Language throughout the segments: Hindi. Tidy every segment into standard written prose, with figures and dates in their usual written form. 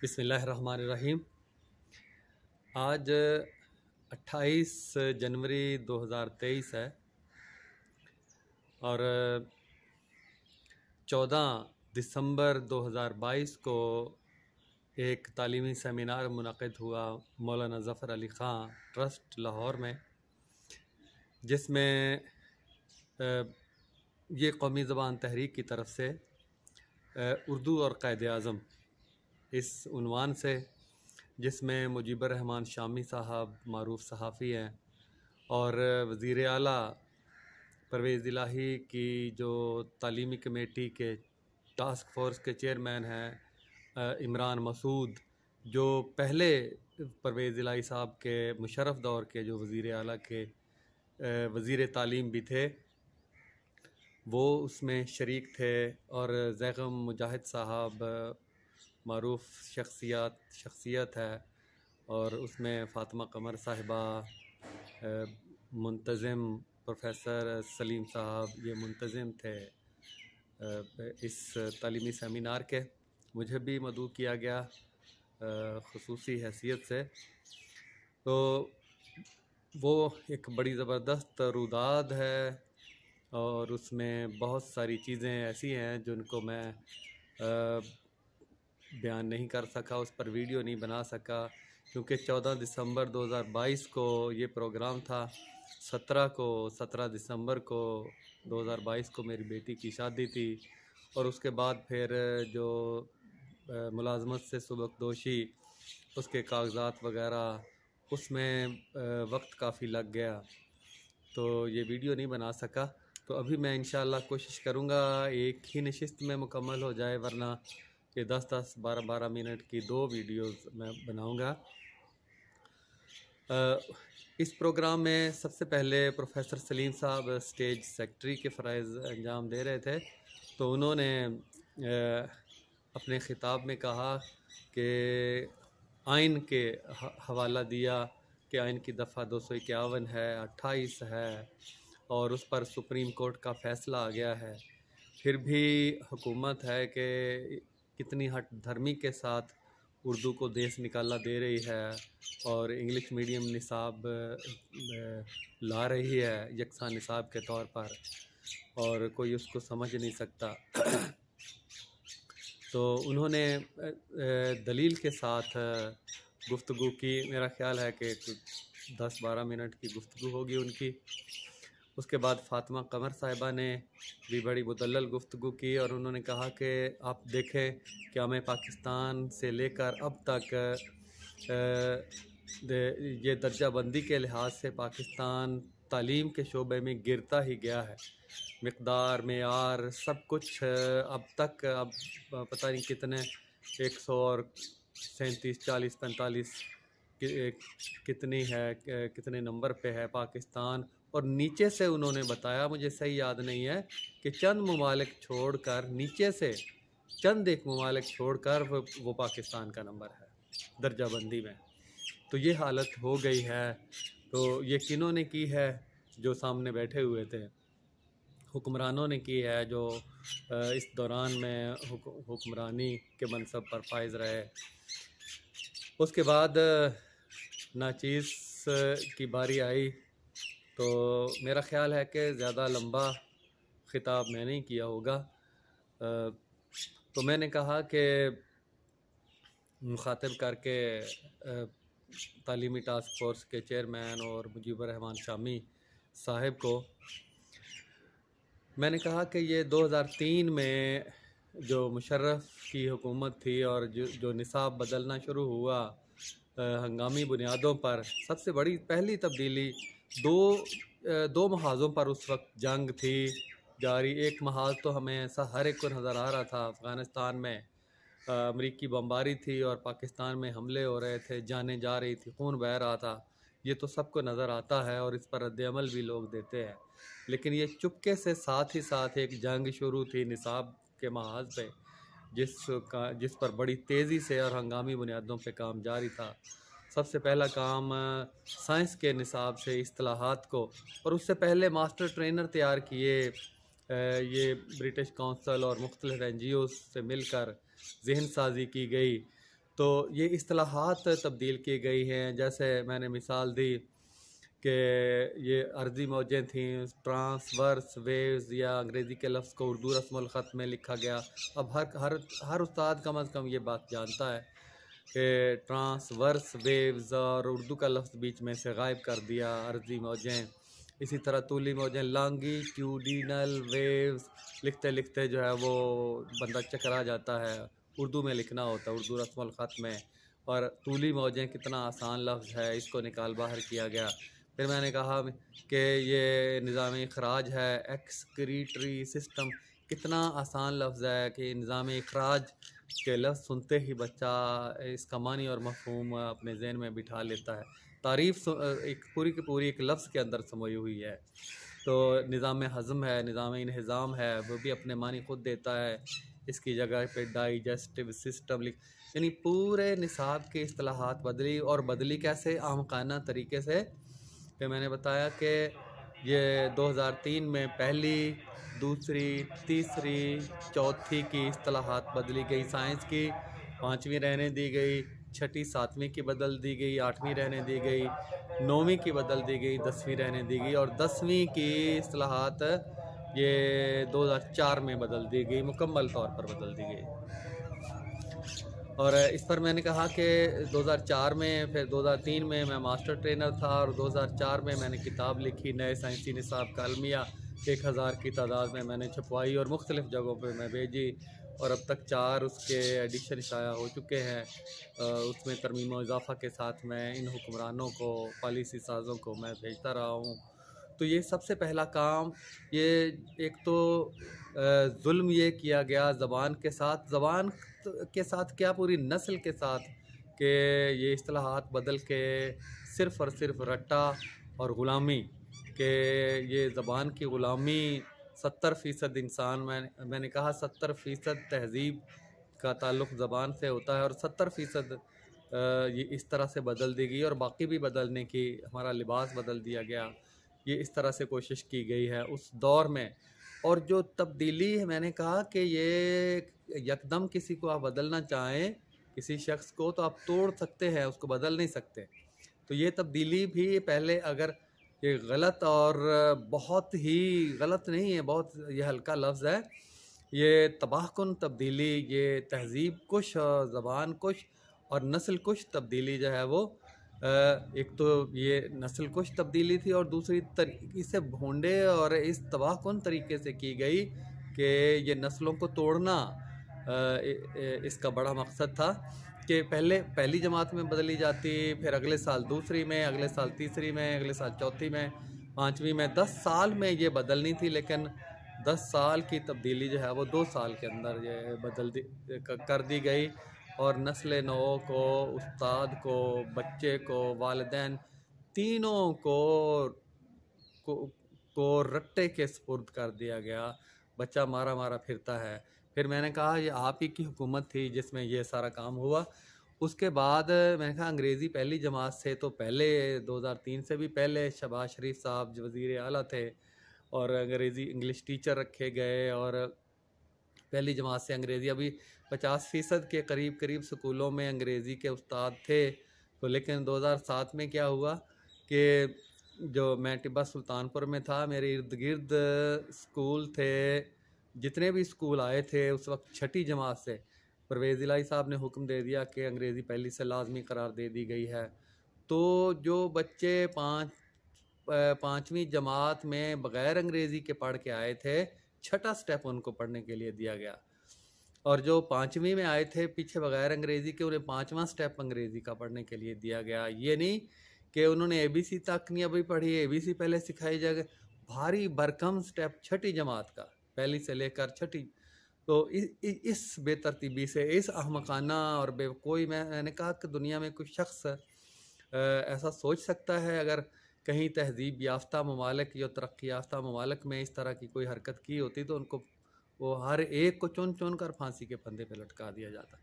बिस्मिल्लाहिर्रहमानिर्रहीम। आज 28 जनवरी 2023 है और 14 दिसंबर 2022 को एक तालीमी सेमिनार मुनक़िद हुआ मौलाना ज़फ़र अली ख़ान ट्रस्ट लाहौर में, जिसमें ये कौमी ज़बान तहरीक की तरफ से उर्दू और क़ायदे आज़म इस उन्वान से, जिसमें मुजीबर रहमान शामी साहब मारूफ़ सहाफ़ी हैं और वज़ीर आला परवेज़ इलाही की जो तालीमी कमेटी के टास्क फ़ोर्स के चेयरमैन हैं इमरान मसूद, जो पहले परवेज़ इलाही साहब के मुशर्रफ दौर के जो वज़ीर आला के वज़ीर तालीम भी थे, वो उसमें शरीक थे। और ज़ैग़म मुजाहिद साहब मारूफ़ शख्सियत है और उसमें फ़ातिमा कमर साहिबा, मुंतज़िम प्रोफेसर सलीम साहब, ये मुंतज़िम थे इस तालीमी सेमिनार के। मुझे भी मदऊ किया गया ख़ुसूसी हैसियत से। तो वो एक बड़ी ज़बरदस्त रुदाद है और उसमें बहुत सारी चीज़ें ऐसी हैं जिनको मैं बयान नहीं कर सका, उस पर वीडियो नहीं बना सका, क्योंकि 14 दिसंबर 2022 को ये प्रोग्राम था। 17 दिसंबर को 2022 को मेरी बेटी की शादी थी और उसके बाद फिर जो मुलाजमत से सुबकदोशी, उसके कागज़ात वगैरह, उसमें वक्त काफ़ी लग गया, तो ये वीडियो नहीं बना सका। तो अभी मैं इंशाअल्लाह कोशिश करूँगा एक ही नशिस्त में मुकम्मल हो जाए, वरना ये 10-10, 12-12 मिनट की 2 वीडियोज़ मैं बनाऊँगा। इस प्रोग्राम में सबसे पहले प्रोफेसर सलीम साहब स्टेज सेक्रेटरी के फ़राइज़ अंजाम दे रहे थे। तो उन्होंने अपने ख़िताब में कहा कि आइन के हवाला दिया कि आइन की दफ़ा 251 है, 28 है और उस पर सुप्रीम कोर्ट का फ़ैसला आ गया है। फिर भी हुकूमत है कि कितनी हट धर्मी के साथ उर्दू को देश निकाला दे रही है और इंग्लिश मीडियम निसाब ला रही है यकसा निसाब के तौर पर, और कोई उसको समझ नहीं सकता। तो उन्होंने दलील के साथ गुफ्तगू की। मेरा ख़्याल है कि 10-12 मिनट की गुफ्तगू होगी उनकी। उसके बाद फ़ातिमा कमर साहिबा ने भी बड़ी मुदल्लल गुफ्तगू की और उन्होंने कहा कि आप देखें कि हमें पाकिस्तान से लेकर अब तक ये दर्जा बंदी के लिहाज से पाकिस्तान तालीम के शोबे में गिरता ही गया है। मिक़दार, मेयार, सब कुछ अब तक पता नहीं कितने 137, 40, 45 कितनी है, कितने नंबर पे है पाकिस्तान। और नीचे से उन्होंने बताया, मुझे सही याद नहीं है, कि चंद ममालिक छोड़कर, नीचे से चंद एक ममालिक छोड़कर वो पाकिस्तान का नंबर है दर्जा बंदी में। तो ये हालत हो गई है। तो ये किन्होंने की है? जो सामने बैठे हुए थे, हुक्मरानों ने की है, जो इस दौरान में हुक्मरानी के मनसब पर फाइज रहे। उसके बाद नाचीज़ की बारी आई, तो मेरा ख़्याल है कि ज़्यादा लंबा ख़िताब मैं नहीं किया होगा। तो मैंने कहा कि मुखातिब करके तालीमी टास्क फ़ोर्स के चेयरमैन और मुजीबर रहमान शामी साहिब को मैंने कहा कि ये 2003 में जो मुशर्रफ की हुकूमत थी और जो निसाब बदलना शुरू हुआ हंगामी बुनियादों पर, सबसे बड़ी पहली तब्दीली दो महाज़ों पर उस वक्त जंग थी जारी। एक महाज तो हमें ऐसा हर एक को नज़र आ रहा था, अफ़गानिस्तान में अमरीकी बमबारी थी और पाकिस्तान में हमले हो रहे थे, जानें जा रही थी, खून बह रहा था। ये तो सबको नज़र आता है और इस पर रद्द-ए-अमल भी लोग देते हैं। लेकिन ये चुपके से साथ ही साथ एक जंग शुरू थी निसाब के महाज पे, जिस पर बड़ी तेज़ी से और हंगामी बुनियादों पे काम जारी था। सबसे पहला काम साइंस के निसाब से इस्तिलाहात को, और उससे पहले मास्टर ट्रेनर तैयार किए। ये ब्रिटिश काउंसिल और मुख्तलिफ NGOs से मिलकर जहन साजी की गई तो ये इस्तिलाहात तब्दील की गई हैं। जैसे मैंने मिसाल दी कि ये अर्ज़ी मौजें थीं, ट्रांसवर्स वेव्स, या अंग्रेज़ी के लफ्ज़ को उर्दू रस्मुल ख़त में लिखा गया। अब हर उस्ताद कम अज़ कम ये बात जानता है कि ट्रांसवर्स वेव्स और उर्दू का लफ्ज़ बीच में से गायब कर दिया, अर्ज़ी मौजें। इसी तरह तूली मौजें, लॉन्गिट्यूडिनल वेव्स लिखते लिखते जो है वो बंदा चकरा जाता है। उर्दू में लिखना होता है, उर्दू रस्मुल ख़त में। और तूली मौजें कितना आसान लफ्ज़ है, इसको निकाल बाहर किया गया। फिर मैंने कहा कि ये निज़ाम इखराज है, एक्सक्रीटरी सिस्टम, कितना आसान लफ्ज़ है कि निज़ाम इखराज के लफ्ज़ सुनते ही बच्चा इसका मानी और मफ़हूम अपने जहन में बिठा लेता है। तारीफ़ एक पूरी की पूरी एक लफ्ज़ के अंदर समोई हुई है। तो निज़ाम हज़म है, निज़ाम इंहिज़ाम है, वो भी अपने मानी खुद देता है। इसकी जगह पे डाइजेस्टिव सिस्टम लिख, यानी पूरे निसाब की इस्तिलाहात बदली। और बदली कैसे? आमखाना तरीके से। फिर मैंने बताया कि ये 2003 में पहली, दूसरी, तीसरी, चौथी की इस्तिलाहात बदली गई। साइंस की 5वीं रहने दी गई, छठी 7वीं की बदल दी गई, 8वीं रहने दी गई, 9वीं की बदल दी गई, 10वीं रहने दी गई, और 10वीं की इस्तिलाहात ये 2004 में बदल दी गई, मुकम्मल तौर पर बदल दी गई। और इस पर मैंने कहा कि 2004 में, फिर 2003 में मैं मास्टर ट्रेनर था, और 2004 में मैंने किताब लिखी नए साइंसी निसाब का अलमिया, 1000 की तादाद में मैंने छपवाई और मुख्तलिफ़ जगहों पे मैं भेजी, और अब तक 4 उसके एडिशन शाया हो चुके हैं। उसमें तरमीम व इजाफ़ा के साथ मैं इन हुक्मरानों को, पॉलिसी साज़ों को मैं भेजता रहा हूँ। तो ये सबसे पहला काम, ये एक तो जुल्म ये किया गया ज़बान के साथ, ज़बान के साथ क्या, पूरी नस्ल के साथ, कि ये इस्तिलाहात बदल के सिर्फ़ और सिर्फ रट्टा और ग़ुलामी, कि ये ज़बान की ग़ुलामी 70% इंसान, मैंने कहा 70% तहज़ीब का ताल्लुक़ ज़बान से होता है, और 70% ये इस तरह से बदल दी गई, और बाकी भी बदलने की, हमारा लिबास बदल दिया गया। ये इस तरह से कोशिश की गई है उस दौर में। और जो तब्दीली है, मैंने कहा कि ये यकदम किसी को आप बदलना चाहें, किसी शख्स को, तो आप तोड़ सकते हैं, उसको बदल नहीं सकते। तो ये तब्दीली भी पहले, अगर ये गलत, और बहुत ही गलत नहीं है, बहुत ये हल्का लफ्ज़ है, ये तबाहकुन तब्दीली, ये तहज़ीब कुश और ज़बान कुश और नस्ल कुश तब्दीली जो है वो, एक तो ये नस्ल कुश तब्दीली थी, और दूसरी इसे भोंडे और इस तबाहकुन तरीके से की गई कि ये नस्लों को तोड़ना इसका बड़ा मकसद था। कि पहले पहली जमात में बदली जाती, फिर अगले साल दूसरी में, अगले साल तीसरी में, अगले साल चौथी में, 5वीं में। 10 साल में ये बदलनी थी, लेकिन 10 साल की तब्दीली जो है वो 2 साल के अंदर ये कर दी गई। और नस्ल नौ को, उस्ताद को, बच्चे को, वालिदैन, तीनों को, को रट्टे के स्पुर्द कर दिया गया। बच्चा मारा मारा फिरता है। फिर मैंने कहा ये आप ही की हुकूमत थी जिसमें ये सारा काम हुआ। उसके बाद मैंने कहा अंग्रेज़ी पहली जमात से तो पहले, 2003 से भी पहले शहबाज शरीफ साहब जो वज़ीर आला थे, और अंग्रेज़ी इंग्लिश टीचर रखे गए, और पहली जमात से अंग्रेज़ी, अभी 50% के करीब स्कूलों में अंग्रेज़ी के उस्ताद थे। तो लेकिन 2007 में क्या हुआ कि जो मैं टिब्बा सुल्तानपुर में था, मेरे इर्द गिर्द स्कूल थे, जितने भी स्कूल आए थे उस वक्त छठी जमात से, परवेज़ इलाही साहब ने हुक्म दे दिया कि अंग्रेज़ी पहली से लाजमी करार दे दी गई है। तो जो बच्चे 5वीं जमात में बग़ैर अंग्रेज़ी के पढ़ के आए थे, छठा स्टेप उनको पढ़ने के लिए दिया गया। और जो 5वीं में आए थे पीछे बग़ैर अंग्रेज़ी के, उन्हें 5वां स्टेप अंग्रेज़ी का पढ़ने के लिए दिया गया। ये नहीं कि उन्होंने ABC तक नहीं अभी पढ़ी, ABC पहले सिखाई जाएगी, भारी भरकम स्टेप छठी जमात का, पहली से लेकर छठी। तो इस बेतरतीबी से, इस अहमकाना और बेवकूफ़ी में, मैंने कहा कि दुनिया में कोई शख्स ऐसा सोच सकता है, अगर कहीं तहज़ीब याफ्ता ममालिक या तरक्की याफ्ता ममालिक में इस तरह की कोई हरकत की होती, तो उनको, वो हर एक को चुन चुन कर फांसी के फंदे पे लटका दिया जाता।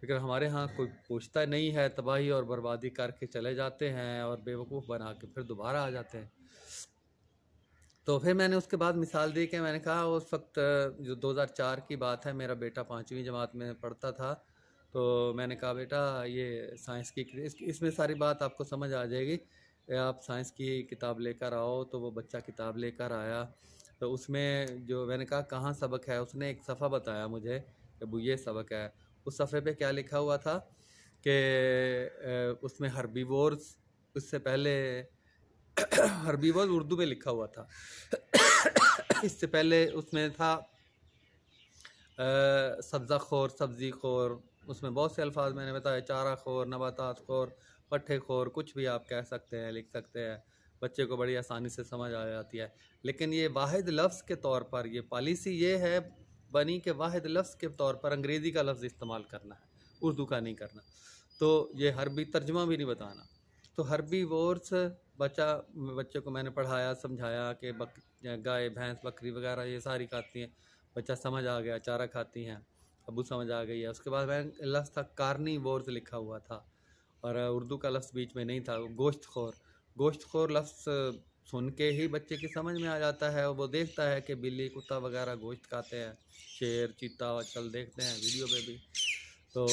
लेकिन हमारे यहाँ कोई पूछता नहीं है, तबाही और बर्बादी करके चले जाते हैं, और बेवकूफ़ बना के फिर दोबारा आ जाते हैं। तो फिर मैंने उसके बाद मिसाल दी कि मैंने कहा उस वक्त जो 2004 की बात है, मेरा बेटा 5वीं जमात में पढ़ता था। तो मैंने कहा बेटा ये साइंस की इसमें सारी बात आपको समझ आ जाएगी, आप साइंस की किताब लेकर आओ। तो वो बच्चा किताब लेकर आया, तो उसमें जो मैंने कहा कहाँ सबक है, उसने एक सफ़ा बताया मुझे कि वो ये सबक है। उस सफ़े पे क्या लिखा हुआ था कि उसमें हर्बीवोर्स, उससे पहले हर्बीवोर्स उर्दू में लिखा हुआ था इससे पहले उसमें था सब्ज़ा खोर, सब्ज़ी खोर, उसमें बहुत से अल्फाज मैंने बताया, चारा खोर, नबातात खोर, पट्टे खोर, कुछ भी आप कह सकते हैं, लिख सकते हैं, बच्चे को बड़ी आसानी से समझ आ जाती है। लेकिन ये वाहिद लफ्ज़ के तौर पर ये पॉलिसी ये है बनी कि वाहिद लफ्ज़ के तौर पर अंग्रेज़ी का लफ्ज़ इस्तेमाल करना है, उर्दू का नहीं करना। तो ये हर्बी तर्जुमा भी नहीं बताना। तो हर्बी वोर्स बच्चे को मैंने पढ़ाया, समझाया कि गाय भैंस बकरी वगैरह ये सारी खाती हैं। बच्चा समझ आ गया, चारा खाती हैं, अबू समझ आ गई है। उसके बाद मैंने लफ्ज़ था कार्निवोर्स लिखा हुआ था और उर्दू का लफ्ज़ बीच में नहीं था। गोश्त खोर लफ्ज़ सुन के ही बच्चे की समझ में आ जाता है। वो देखता है कि बिल्ली कुत्ता वगैरह गोश्त खाते हैं, शेर चीता आजकल देखते हैं वीडियो पे भी, तो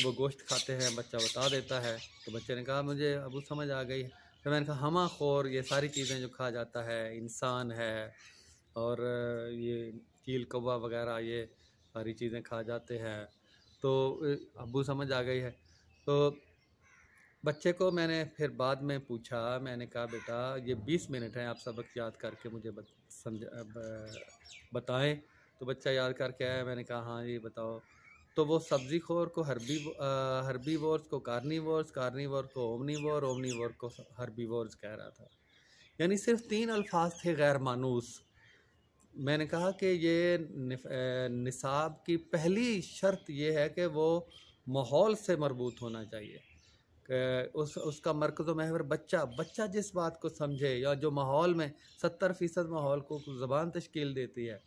वो गोश्त खाते हैं, बच्चा बता देता है। तो बच्चे ने कहा मुझे अबू समझ आ गई। तो मैंने कहा हमा खोर ये सारी चीज़ें जो खा जाता है, इंसान है और ये चील कौवा वगैरह ये सारी चीज़ें खा जाते हैं। तो अबू समझ आ गई है। तो बच्चे को मैंने फिर बाद में पूछा, मैंने कहा बेटा ये 20 मिनट हैं, आप सबक याद करके मुझे बताएं। तो बच्चा याद करके आया। मैंने कहा हाँ ये बताओ। तो वो सब्ज़ी खोर को हर्बीवोर्स को कार्निवोर्स को ओमनीवोर को हर्बीवोर्स कह रहा था। यानी सिर्फ 3 अल्फाज थे गैर मानूस। मैंने कहा कि ये निसाब की पहली शर्त ये है कि वो माहौल से मरबूत होना चाहिए। उसका मरकज़ महवर बच्चा जिस बात को समझे, या जो माहौल में 70% माहौल को ज़बान तश्कील देती है,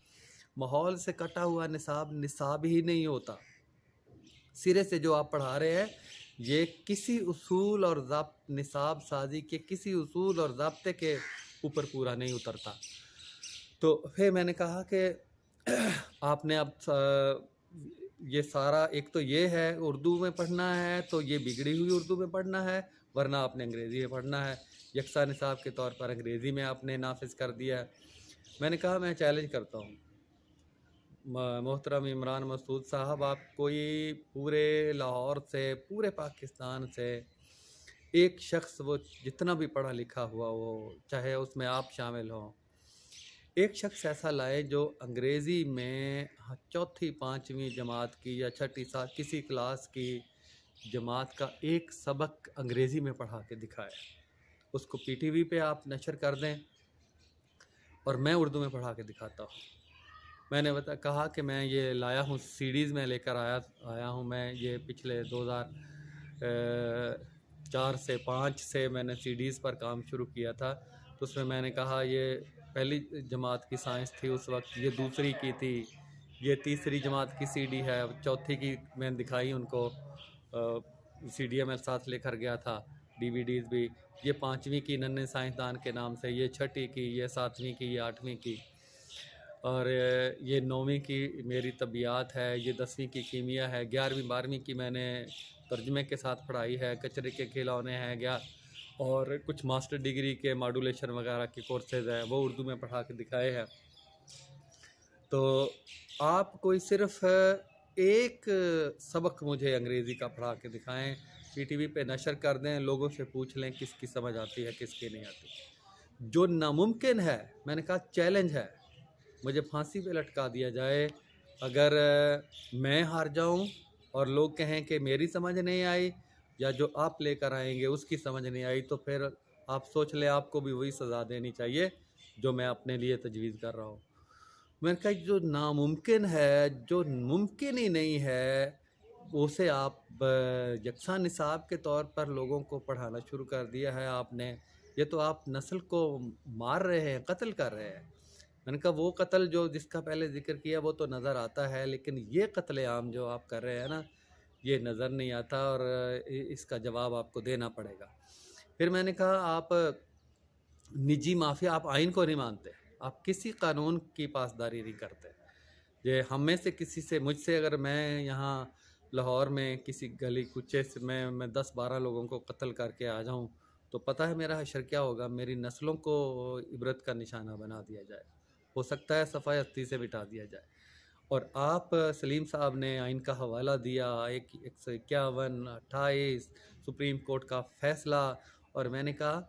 माहौल से कटा हुआ निसाब ही नहीं होता। सिरे से जो आप पढ़ा रहे हैं ये किसी उसूल और निसाब साजी के किसी उसूल और ज़ाब्ते के ऊपर पूरा नहीं उतरता। तो फिर मैंने कहा कि आपने अब ये सारा, एक तो ये है उर्दू में पढ़ना है, तो ये बिगड़ी हुई उर्दू में पढ़ना है, वरना आपने अंग्रेज़ी में पढ़ना है। यकसा निसाब के तौर पर अंग्रेज़ी में आपने नाफिज कर दिया है। मैंने कहा मैं चैलेंज करता हूँ मोहतरम इमरान मसूद साहब, आप कोई पूरे लाहौर से, पूरे पाकिस्तान से एक शख्स, वो जितना भी पढ़ा लिखा हुआ हो, चाहे उसमें आप शामिल हों, एक शख्स ऐसा लाए जो अंग्रेज़ी में चौथी पाँचवीं जमात की या छठी सात किसी क्लास की जमात का एक सबक अंग्रेज़ी में पढ़ा के दिखाए। उसको PTV पे आप नशर कर दें और मैं उर्दू में पढ़ा के दिखाता हूँ। मैंने कहा कि मैं ये लाया हूँ, CDs में लेकर आया हूँ मैं। ये पिछले 2004 से 5 से मैंने CDs पर काम शुरू किया था। तो उसमें मैंने कहा ये पहली जमात की साइंस थी उस वक्त, ये दूसरी की थी, ये तीसरी जमात की CD है, चौथी की मैंने दिखाई उनको, CD मैं साथ लेकर गया था, DVDs भी। ये 5वीं की नन्हे साइंसदान के नाम से, ये छठी की, ये 7वीं की, ये 8वीं की, और ये 9वीं की मेरी तबियात है, ये 10वीं की कीमिया है, 11वीं 12वीं की मैंने तर्जमे के साथ पढ़ाई है, कचरे के खिलौने हैं गया, और कुछ मास्टर डिग्री के मॉड्यूलेशन वगैरह के कोर्सेज़ हैं वो उर्दू में पढ़ा के दिखाए हैं। तो आप कोई सिर्फ एक सबक मुझे अंग्रेज़ी का पढ़ा के दिखाएं, PTV पे नशर कर दें, लोगों से पूछ लें किसकी समझ आती है किसकी नहीं आती। जो नामुमकिन है, मैंने कहा चैलेंज है, मुझे फांसी पे लटका दिया जाए। अगर मैं हार जाऊं और लोग कहें कि मेरी समझ नहीं आई, या जो आप लेकर आएंगे उसकी समझ नहीं आई, तो फिर आप सोच लें आपको भी वही सज़ा देनी चाहिए जो मैं अपने लिए तजवीज़ कर रहा हूँ। मैंने कहा जो नामुमकिन है, जो मुमकिन ही नहीं है, उसे आप यकसा निसाब के तौर पर लोगों को पढ़ाना शुरू कर दिया है आपने। ये तो आप नस्ल को मार रहे हैं, कत्ल कर रहे हैं। मैंने कहा वो कत्ल जो जिसका पहले जिक्र किया वो तो नज़र आता है, लेकिन ये कत्ल आम जो आप कर रहे हैं ना, ये नज़र नहीं आता, और इसका जवाब आपको देना पड़ेगा। फिर मैंने कहा आप निजी माफिया, आप आइन को नहीं मानते, आप किसी कानून की पासदारी नहीं करते। ये हम में से किसी से, मुझसे अगर मैं यहाँ लाहौर में किसी गली कुचे से मैं 10-12 लोगों को कत्ल करके आ जाऊं, तो पता है मेरा हशर क्या होगा? मेरी नस्लों को इबरत का निशाना बना दिया जाए, हो सकता है सफ़ाई हस्ती से मिटा दिया जाए। और आप सलीम साहब ने आइन का हवाला दिया, 151-28 सुप्रीम कोर्ट का फ़ैसला, और मैंने कहा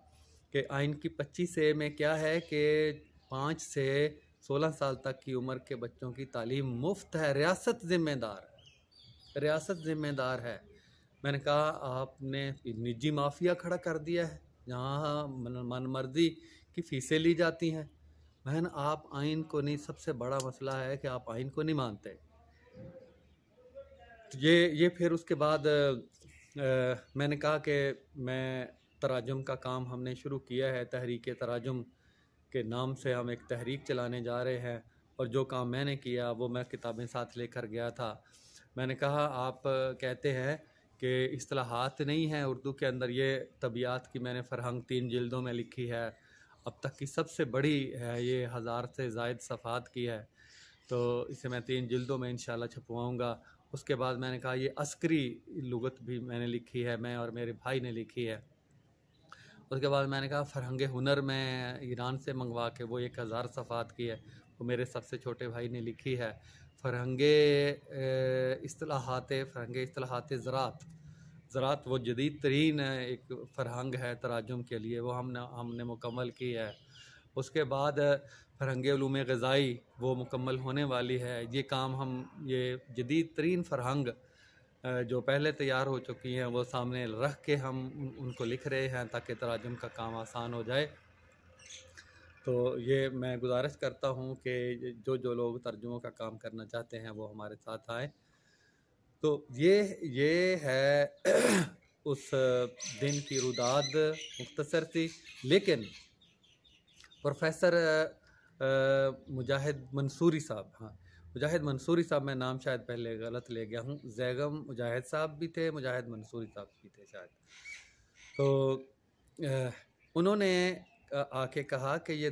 कि आइन की 25 में क्या है कि 5 से 16 साल तक की उम्र के बच्चों की तालीम मुफ्त है, रियासत ज़िम्मेदार है। मैंने कहा आपने निजी माफिया खड़ा कर दिया है जहाँ मन मर्जी की फ़ीसें ली जाती हैं। बहन, आप आइन को नहीं, सबसे बड़ा मसला है कि आप आइन को नहीं मानते। ये फिर उसके बाद मैंने कहा कि मैं तराजुम का काम हमने शुरू किया है, तहरीक तराजुम के नाम से हम एक तहरीक चलाने जा रहे हैं। और जो काम मैंने किया वो मैं किताबें साथ लेकर गया था। मैंने कहा आप कहते हैं कि इस्तिलाहात नहीं हैं उर्दू के अंदर, ये तबियात की मैंने फ़रहंग 3 जिल्दों में लिखी है, अब तक की सबसे बड़ी है, ये 1000 से ज़ायद सफ़ात की है, तो इसे मैं 3 जिल्दों में इंशाल्लाह छपवाऊँगा। उसके बाद मैंने कहा ये अस्करी लुगत भी मैंने लिखी है, मैं और मेरे भाई ने लिखी है। उसके बाद मैंने कहा फ़रहंग हुनर में ईरान से मंगवा के, वो 1000 सफ़ात की है, वो मेरे सबसे छोटे भाई ने लिखी है। फ़रहंग इस्तिलाहात ज़रात वो जदीद तरीन एक फ़रहंग है तराजुम के लिए, वो हमने मुकम्मल की है। उसके बाद फ़रहंग उलूम ग़िज़ाई वो मुकम्मल होने वाली है। ये काम ये जदीद तरीन फ़रहंग जो पहले तैयार हो चुकी हैं वो सामने रख के हम उनको लिख रहे हैं ताकि तराजुम का काम आसान हो जाए। तो ये मैं गुजारिश करता हूँ कि जो लोग तर्जुमों का काम करना चाहते हैं वो हमारे साथ आए। तो ये है उस दिन की रुदाद मुख्तसर थी, लेकिन प्रोफेसर मुजाहिद मंसूरी साहब, हाँ मुजाहिद मंसूरी साहब, मैं नाम शायद पहले गलत ले गया हूँ, जैगम मुजाहिद साहब भी थे, मुजाहिद मंसूरी साहब भी थे शायद। तो उन्होंने आके कहा कि ये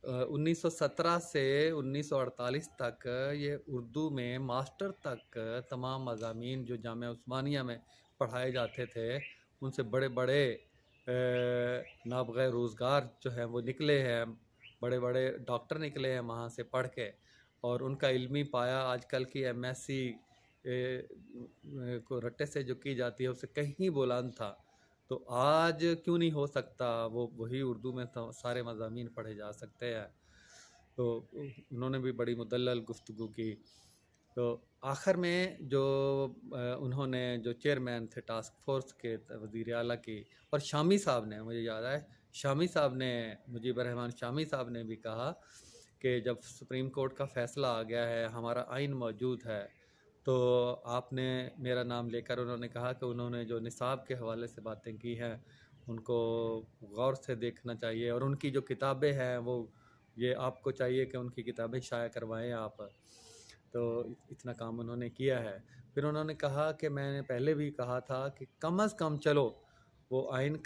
1917 से 1948 तक ये उर्दू में मास्टर तक तमाम मज़ामीन जो जामिया उस्मानिया में पढ़ाए जाते थे, उनसे बड़े बड़े नाबग़े रोज़गार जो हैं वो निकले हैं, बड़े बड़े डॉक्टर निकले हैं वहाँ से पढ़ के, और उनका इल्मी पाया आजकल की MSc को रट्टे से जो की जाती है उससे कहीं बुलंद था। तो आज क्यों नहीं हो सकता वो वही उर्दू में तो सारे मज़ामीन पढ़े जा सकते हैं। तो उन्होंने भी बड़ी मुदल्लल गुफ्तगू की। तो आखिर में जो उन्होंने जो चेयरमैन थे टास्क फोर्स के वज़ीर आला की, और शामी साहब ने, मुझे याद है शामी साहब ने, मुजीबर रहमान शामी साहब ने भी कहा कि जब सुप्रीम कोर्ट का फ़ैसला आ गया है, हमारा आइन मौजूद है, तो आपने मेरा नाम लेकर, उन्होंने कहा कि उन्होंने जो निसाब के हवाले से बातें की हैं उनको गौर से देखना चाहिए, और उनकी जो किताबें हैं वो ये आपको चाहिए कि उनकी किताबें शाया करवाएं आप। तो इतना काम उन्होंने किया है। फिर उन्होंने कहा कि मैंने पहले भी कहा था कि कम अज़ कम चलो वो आइन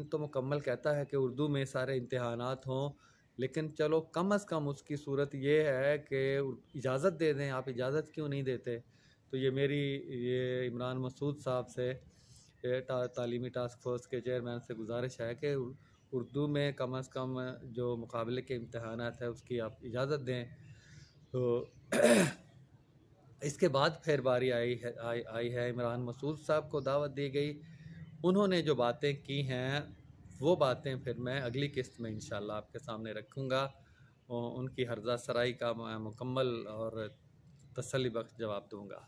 तो मुकम्मल कहता है कि उर्दू में सारे इम्तहानात हों, लेकिन चलो कम अज़ कम उसकी सूरत ये है कि इजाज़त दे दें। आप इजाज़त क्यों नहीं देते? तो ये मेरी इमरान मसूद साहब से, तालीमी टास्क फोर्स के चेयरमैन से गुजारिश है कि उर्दू में कम अज़ कम जो मुकाबले के इम्तहानात है उसकी आप इजाज़त दें। तो इसके बाद फिर बारी आई है इमरान मसूद साहब को दावत दी गई। उन्होंने जो बातें की हैं वो बातें फिर मैं अगली किस्त में इंशाल्लाह आपके सामने रखूँगा, उनकी हर्जा सराई का मैं मुकम्मल और तसल्ली बख्श जवाब दूँगा।